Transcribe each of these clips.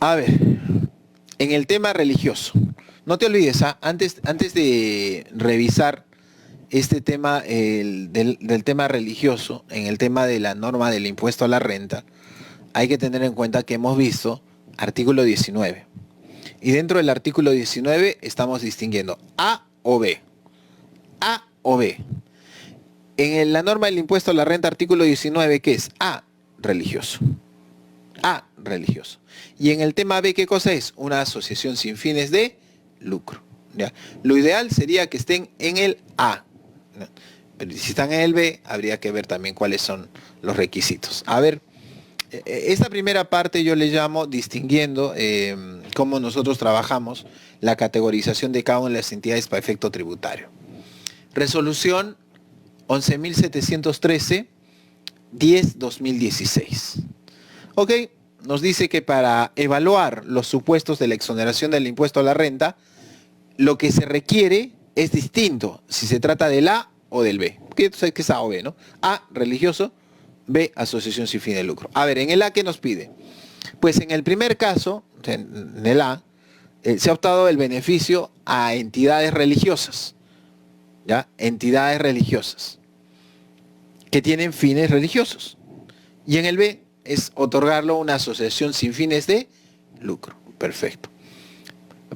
A ver, en el tema religioso, no te olvides, antes de revisar este tema del tema religioso, en el tema de la norma del impuesto a la renta, hay que tener en cuenta que hemos visto artículo 19. Y dentro del artículo 19 estamos distinguiendo A o B. A o B. La norma del impuesto a la renta, artículo 19, ¿qué es? A, religioso. A, religioso. Y en el tema B, ¿qué cosa es? Una asociación sin fines de lucro. ¿Ya? Lo ideal sería que estén en el A. ¿No? Pero si están en el B, habría que ver también cuáles son los requisitos. A ver, esta primera parte yo le llamo distinguiendo cómo nosotros trabajamos la categorización de cada una de las entidades para efecto tributario. Resolución 11.713, 10-2016. Ok, nos dice que para evaluar los supuestos de la exoneración del impuesto a la renta, lo que se requiere es distinto si se trata del A o del B. ¿Qué es A o B, no? A, religioso, B, asociación sin fin de lucro. A ver, en el A, ¿qué nos pide? Pues en el primer caso, en el A, se ha optado el beneficio a entidades religiosas, ¿ya? Entidades religiosas que tienen fines religiosos. Y en el B es otorgarlo a una asociación sin fines de lucro. Perfecto.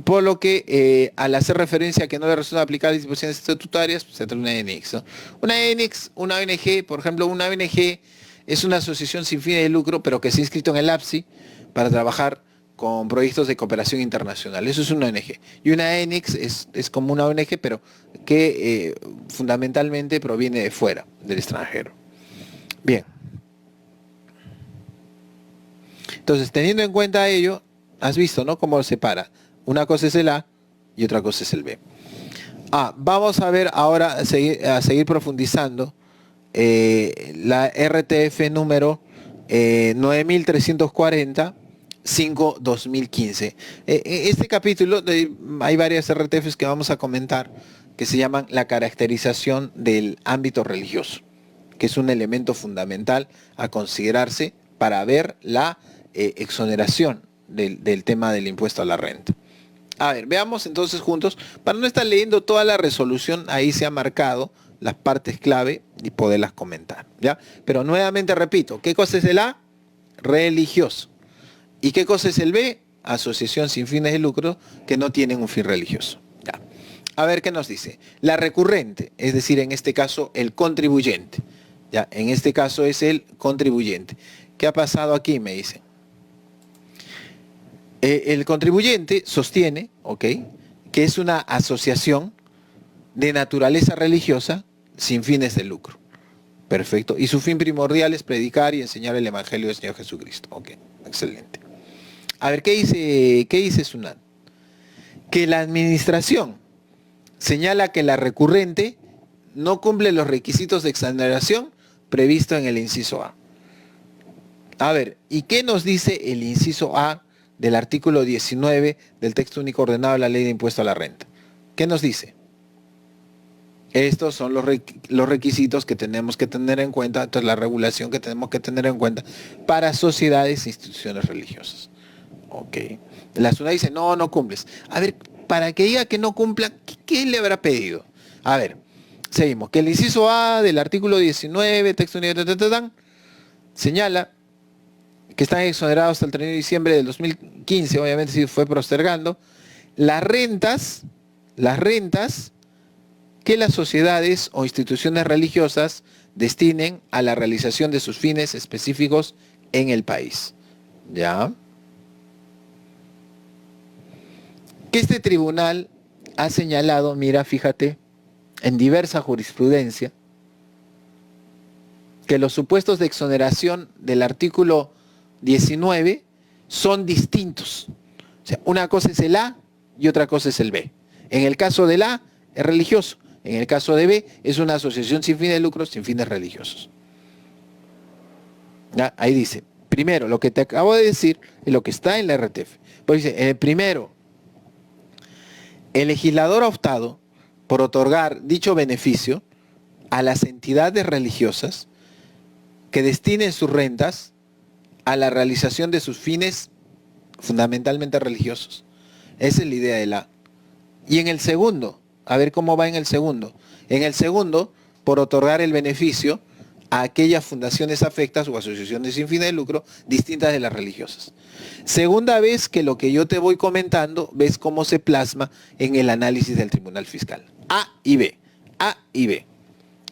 Por lo que al hacer referencia a que no le resulta aplicar disposiciones estatutarias, pues se trata de una ENIX, ¿no? Una ENIX, una ONG, por ejemplo, una ONG es una asociación sin fines de lucro, pero que se ha inscrito en el APSI para trabajar con proyectos de cooperación internacional. Eso es una ONG. Y una ENIX es como una ONG, pero que fundamentalmente proviene de fuera, del extranjero. Bien. Entonces, teniendo en cuenta ello, has visto, ¿no? Cómo se separa. Una cosa es el A y otra cosa es el B. Vamos a ver ahora, a seguir profundizando la RTF número 9340, 5-2015. Este capítulo, hay varias RTFs que vamos a comentar que se llaman la caracterización del ámbito religioso, que es un elemento fundamental a considerarse para ver la exoneración del tema del impuesto a la renta. A ver, veamos entonces juntos, para no estar leyendo toda la resolución, ahí se ha marcado las partes clave y poderlas comentar, ¿ya? Pero nuevamente repito, ¿qué cosa es el A? Religioso. ¿Y qué cosa es el B? Asociación sin fines de lucro que no tienen un fin religioso. ¿Ya? A ver qué nos dice. La recurrente, es decir, en este caso el contribuyente. ¿Ya? En este caso es el contribuyente. ¿Qué ha pasado aquí? Me dicen. El contribuyente sostiene, ¿ok?, que es una asociación de naturaleza religiosa sin fines de lucro. Perfecto. Y su fin primordial es predicar y enseñar el Evangelio del Señor Jesucristo. Ok, excelente. A ver, ¿qué dice Sunat? Que la administración señala que la recurrente no cumple los requisitos de exoneración previsto en el inciso A. A ver, ¿y qué nos dice el inciso A del artículo 19 del texto único ordenado de la Ley de Impuesto a la Renta? ¿Qué nos dice? Estos son los requisitos que tenemos que tener en cuenta, entonces la regulación que tenemos que tener en cuenta para sociedades e instituciones religiosas. Ok. La SUNAT dice, no, no cumples. A ver, para que diga que no cumpla, ¿qué le habrá pedido? A ver, seguimos. Que el inciso A del artículo 19, texto único, señala que están exonerados hasta el 31 de diciembre del 2015, obviamente si fue postergando, las rentas que las sociedades o instituciones religiosas destinen a la realización de sus fines específicos en el país. ¿Ya? Que este tribunal ha señalado, mira, fíjate, en diversa jurisprudencia, que los supuestos de exoneración del artículo 19 son distintos. O sea, una cosa es el A y otra cosa es el B. En el caso del A es religioso, en el caso de B es una asociación sin fines de lucro, sin fines religiosos. ¿Ya? Ahí dice, primero, lo que te acabo de decir es lo que está en la RTF. Pues dice, primero, el legislador ha optado por otorgar dicho beneficio a las entidades religiosas que destinen sus rentas a la realización de sus fines fundamentalmente religiosos. Esa es la idea de la. Y en el segundo, a ver cómo va en el segundo. En el segundo, por otorgar el beneficio a aquellas fundaciones afectas o asociaciones sin fines de lucro distintas de las religiosas. Segunda vez que lo que yo te voy comentando, ves cómo se plasma en el análisis del Tribunal Fiscal. A y B. A y B.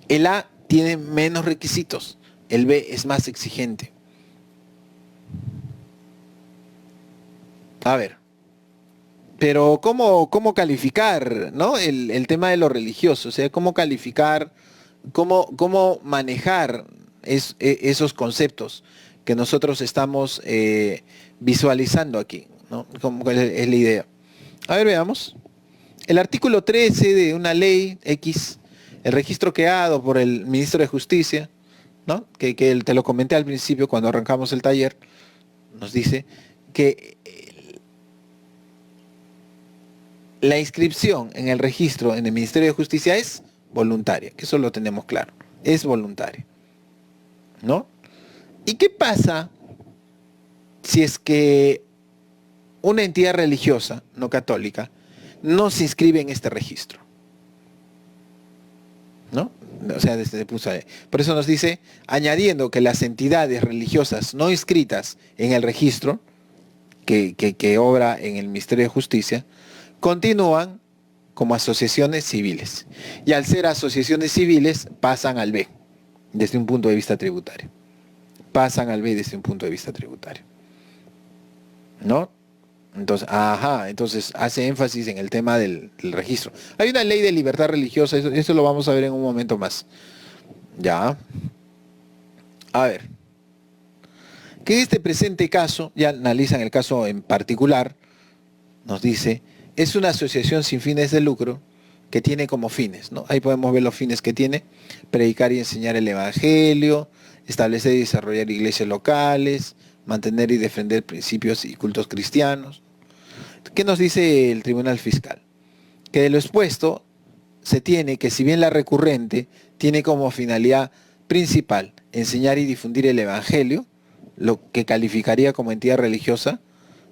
El A tiene menos requisitos, el B es más exigente. A ver, pero ¿cómo calificar, ¿no? El tema de lo religioso, o sea, cómo calificar, cómo manejar esos conceptos que nosotros estamos visualizando aquí, ¿no? Como es la idea. A ver, veamos. El artículo 13 de una ley X, el registro creado por el ministro de Justicia, ¿no? Que te lo comenté al principio cuando arrancamos el taller, nos dice que la inscripción en el registro en el Ministerio de Justicia es voluntaria, que eso lo tenemos claro, es voluntaria, ¿no? ¿Y qué pasa si es que una entidad religiosa, no católica, no se inscribe en este registro? ¿No? O sea, desde el punto de vista. Por eso nos dice, añadiendo que las entidades religiosas no inscritas en el registro, que obra en el Ministerio de Justicia, continúan como asociaciones civiles. Y al ser asociaciones civiles, pasan al B, desde un punto de vista tributario. Pasan al B desde un punto de vista tributario. ¿No? Entonces hace énfasis en el tema del registro. Hay una ley de libertad religiosa, eso lo vamos a ver en un momento más. Ya. A ver. Que en este presente caso, ya analizan el caso en particular, nos dice, es una asociación sin fines de lucro que tiene como fines, ¿no? Ahí podemos ver los fines que tiene: predicar y enseñar el evangelio, establecer y desarrollar iglesias locales, mantener y defender principios y cultos cristianos. ¿Qué nos dice el Tribunal Fiscal? Que de lo expuesto se tiene que, si bien la recurrente tiene como finalidad principal enseñar y difundir el evangelio, lo que calificaría como entidad religiosa,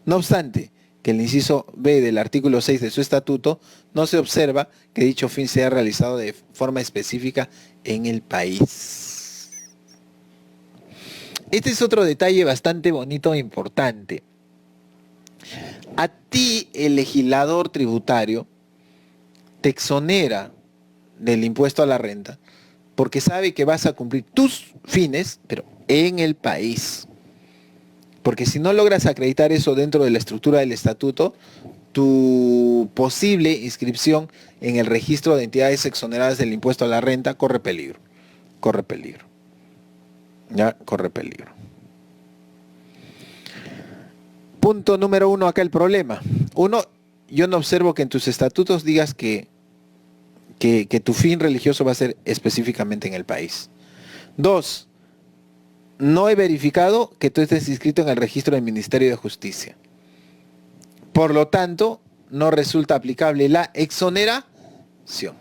no obstante que el inciso B del artículo 6 de su estatuto no se observa que dicho fin sea realizado de forma específica en el país. Este es otro detalle bastante bonito e importante. A ti, el legislador tributario, te exonera del impuesto a la renta porque sabe que vas a cumplir tus fines, pero en el país. Porque si no logras acreditar eso dentro de la estructura del estatuto, tu posible inscripción en el registro de entidades exoneradas del impuesto a la renta corre peligro. Corre peligro. Ya, corre peligro. Punto número 1 acá el problema. 1, yo no observo que en tus estatutos digas que tu fin religioso va a ser específicamente en el país. 2, no he verificado que tú estés inscrito en el registro del Ministerio de Justicia. Por lo tanto, no resulta aplicable la exoneración.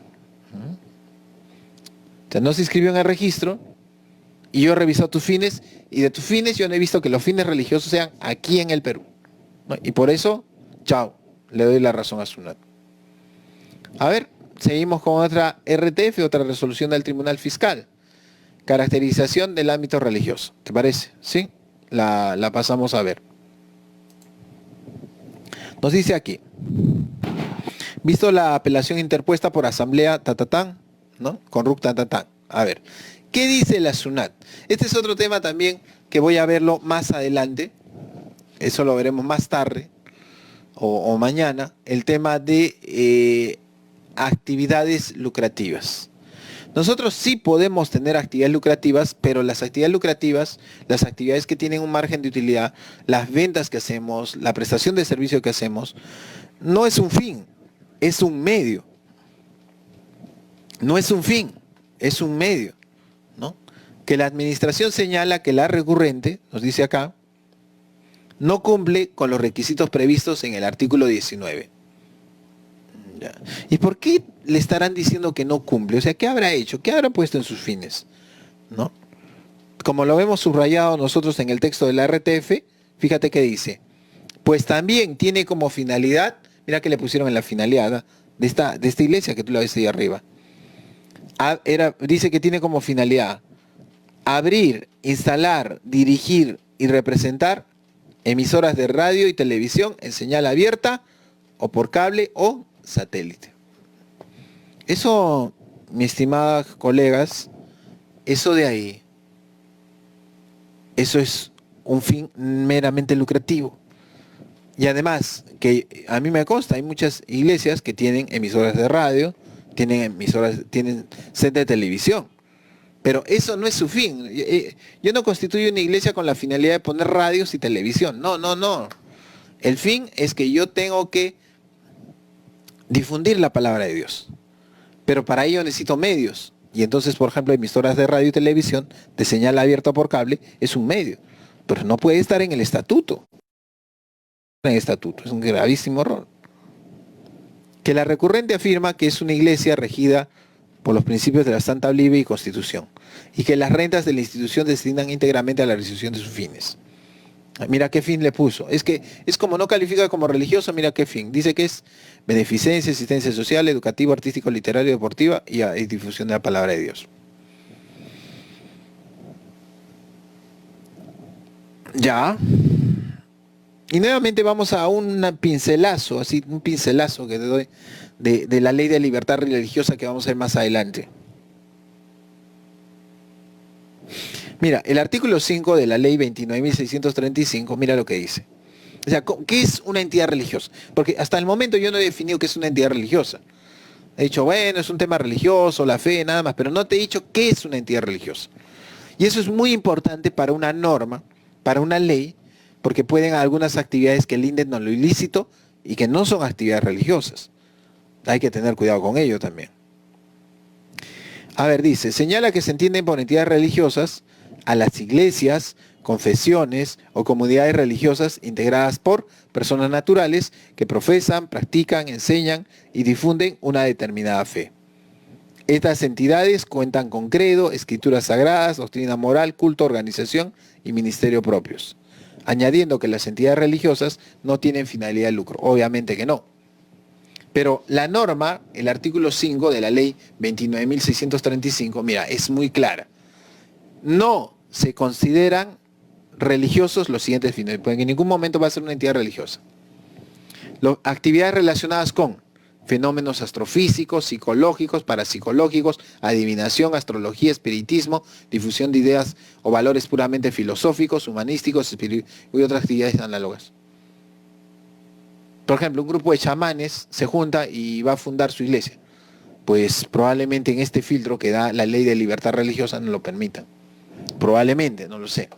O sea, no se inscribió en el registro y yo he revisado tus fines, y de tus fines yo no he visto que los fines religiosos sean aquí en el Perú, ¿no? Y por eso, chao, le doy la razón a Sunat. A ver, seguimos con otra RTF, otra resolución del Tribunal Fiscal. Caracterización del ámbito religioso, ¿te parece? ¿Sí? La pasamos a ver. Nos dice aquí, visto la apelación interpuesta por asamblea tatatán, ¿no? Con RUC tatatán. A ver, ¿qué dice la SUNAT? Este es otro tema también que voy a verlo más adelante, eso lo veremos más tarde o mañana, el tema de actividades lucrativas. Nosotros sí podemos tener actividades lucrativas, pero las actividades lucrativas, las actividades que tienen un margen de utilidad, las ventas que hacemos, la prestación de servicio que hacemos, no es un fin, es un medio. No es un fin, es un medio, ¿no? Que la administración señala que la recurrente, nos dice acá, no cumple con los requisitos previstos en el artículo 19. Ya. ¿Y por qué le estarán diciendo que no cumple? O sea, ¿qué habrá hecho? ¿Qué habrá puesto en sus fines? ¿No? Como lo vemos subrayado nosotros en el texto de la RTF, fíjate que dice: pues también tiene como finalidad, mira que le pusieron en la finalidad de esta iglesia que tú la ves ahí arriba. Dice que tiene como finalidad abrir, instalar, dirigir y representar emisoras de radio y televisión en señal abierta o por cable o satélite. Eso, mis estimadas colegas, eso de ahí, eso es un fin meramente lucrativo. Y además, que a mí me consta, hay muchas iglesias que tienen emisoras de radio, tienen set de televisión. Pero eso no es su fin. Yo no constituyo una iglesia con la finalidad de poner radios y televisión. No, no, no. El fin es que yo tengo que difundir la palabra de Dios. Pero para ello necesito medios. Y entonces, por ejemplo, emisoras de radio y televisión de señal abierta por cable es un medio. Pero no puede estar en el estatuto. En el estatuto. Es un gravísimo error. Que la recurrente afirma que es una iglesia regida por los principios de la Santa Biblia y Constitución, y que las rentas de la institución destinan íntegramente a la realización de sus fines. Mira qué fin le puso. Es que es como no califica como religioso, mira qué fin. Dice que es beneficencia, asistencia social, educativo, artístico, literario, deportiva y difusión de la palabra de Dios. Ya. Y nuevamente vamos a un pincelazo que te doy de la ley de libertad religiosa que vamos a ver más adelante. Mira, el artículo 5 de la ley 29.635, mira lo que dice. O sea, ¿qué es una entidad religiosa? Porque hasta el momento yo no he definido qué es una entidad religiosa. He dicho, bueno, es un tema religioso, la fe, nada más, pero no te he dicho qué es una entidad religiosa. Y eso es muy importante para una norma, para una ley, porque pueden haber algunas actividades que linden a lo ilícito y que no son actividades religiosas. Hay que tener cuidado con ello también. A ver, dice, señala que se entienden por entidades religiosas a las iglesias, confesiones o comunidades religiosas integradas por personas naturales que profesan, practican, enseñan y difunden una determinada fe. Estas entidades cuentan con credo, escrituras sagradas, doctrina moral, culto, organización y ministerio propios. Añadiendo que las entidades religiosas no tienen finalidad de lucro. Obviamente que no. Pero la norma, el artículo 5 de la ley 29.635, mira, es muy clara. No se consideran religiosos los siguientes fines, porque en ningún momento va a ser una entidad religiosa. Actividades relacionadas con fenómenos astrofísicos, psicológicos, parapsicológicos, adivinación, astrología, espiritismo, difusión de ideas o valores puramente filosóficos, humanísticos y otras actividades análogas. Por ejemplo, un grupo de chamanes se junta y va a fundar su iglesia. Pues probablemente en este filtro que da la ley de libertad religiosa no lo permita. Probablemente, no lo sé.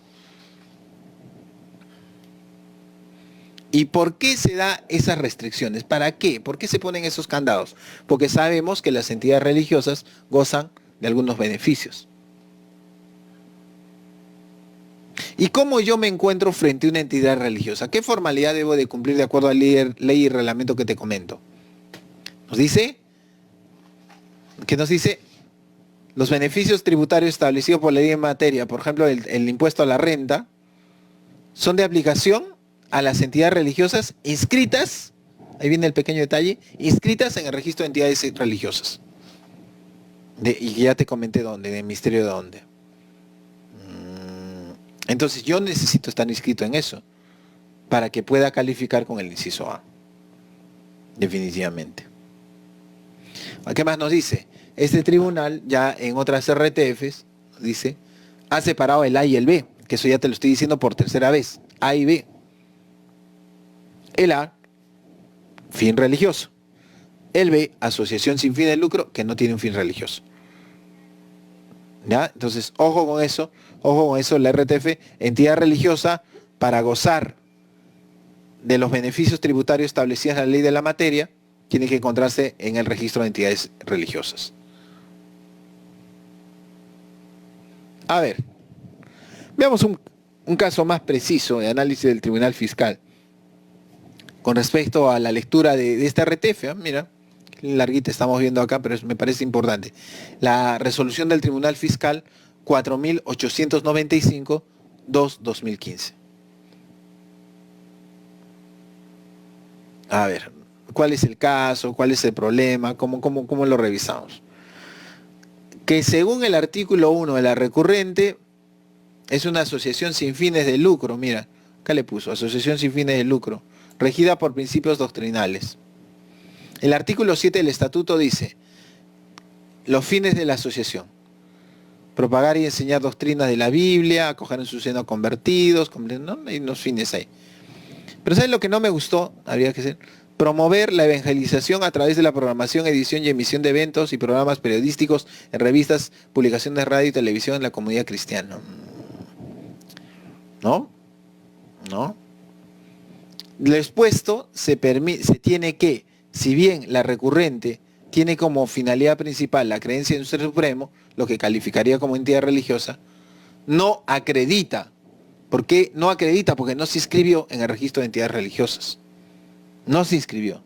¿Y por qué se da esas restricciones? ¿Para qué? ¿Por qué se ponen esos candados? Porque sabemos que las entidades religiosas gozan de algunos beneficios. ¿Y cómo yo me encuentro frente a una entidad religiosa? ¿Qué formalidad debo de cumplir de acuerdo a la ley y reglamento que te comento? Nos dice, ¿qué nos dice? Los beneficios tributarios establecidos por la ley en materia, por ejemplo, el impuesto a la renta, son de aplicación a las entidades religiosas inscritas, ahí viene el pequeño detalle, inscritas en el registro de entidades religiosas. Y ya te comenté dónde, en el ministerio de dónde. Entonces yo necesito estar inscrito en eso para que pueda calificar con el inciso A. Definitivamente. ¿Qué más nos dice? Este tribunal ya en otras RTFs dice, ha separado el A y el B, que eso ya te lo estoy diciendo por tercera vez, A y B. El A, fin religioso. El B, asociación sin fin de lucro, que no tiene un fin religioso. ¿Ya? Entonces, ojo con eso, la RTF, entidad religiosa, para gozar de los beneficios tributarios establecidos en la ley de la materia, tiene que encontrarse en el registro de entidades religiosas. A ver, veamos un caso más preciso de análisis del Tribunal Fiscal con respecto a la lectura de esta RTF. Mira, larguita estamos viendo acá, pero me parece importante. La resolución del Tribunal Fiscal 4.895/2015. A ver, ¿cuál es el caso? ¿Cuál es el problema? ¿Cómo lo revisamos? Que según el artículo 1 de la recurrente, es una asociación sin fines de lucro. Mira, acá le puso, asociación sin fines de lucro, regida por principios doctrinales. El artículo 7 del estatuto dice, los fines de la asociación: propagar y enseñar doctrinas de la Biblia, acoger en su seno convertidos, ¿no? Hay unos fines ahí. Pero ¿sabes lo que no me gustó? Habría que ser promover la evangelización a través de la programación, edición y emisión de eventos y programas periodísticos en revistas, publicaciones de radio y televisión en la comunidad cristiana. ¿No? ¿No? Lo expuesto se tiene que, si bien la recurrente tiene como finalidad principal la creencia en un ser supremo, lo que calificaría como entidad religiosa, no acredita. ¿Por qué no acredita? Porque no se inscribió en el registro de entidades religiosas. No se inscribió.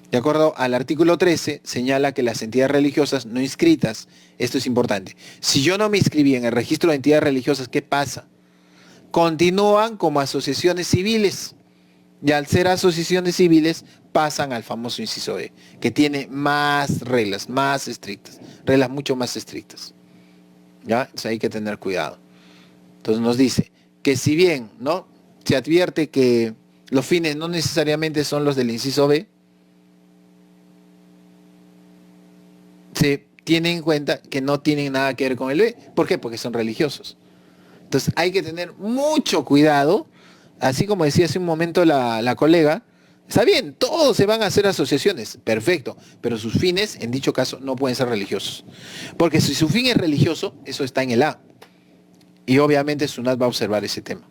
De acuerdo al artículo 13, señala que las entidades religiosas no inscritas, esto es importante, si yo no me inscribí en el registro de entidades religiosas, ¿qué pasa? Continúan como asociaciones civiles. Y al ser asociaciones civiles, pasan al famoso inciso B, que tiene más reglas, más estrictas, reglas mucho más estrictas. ¿Ya? Entonces hay que tener cuidado. Entonces nos dice que si bien, ¿no?, se advierte que los fines no necesariamente son los del inciso B, se tiene en cuenta que no tienen nada que ver con el B. ¿Por qué? Porque son religiosos. Entonces hay que tener mucho cuidado, así como decía hace un momento la colega. Está bien, todos se van a hacer asociaciones, perfecto, pero sus fines, en dicho caso, no pueden ser religiosos. Porque si su fin es religioso, eso está en el A. Y obviamente SUNAT va a observar ese tema.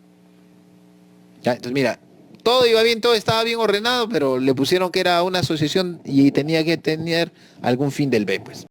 ¿Ya? Entonces mira, todo iba bien, todo estaba bien ordenado, pero le pusieron que era una asociación y tenía que tener algún fin del B, pues.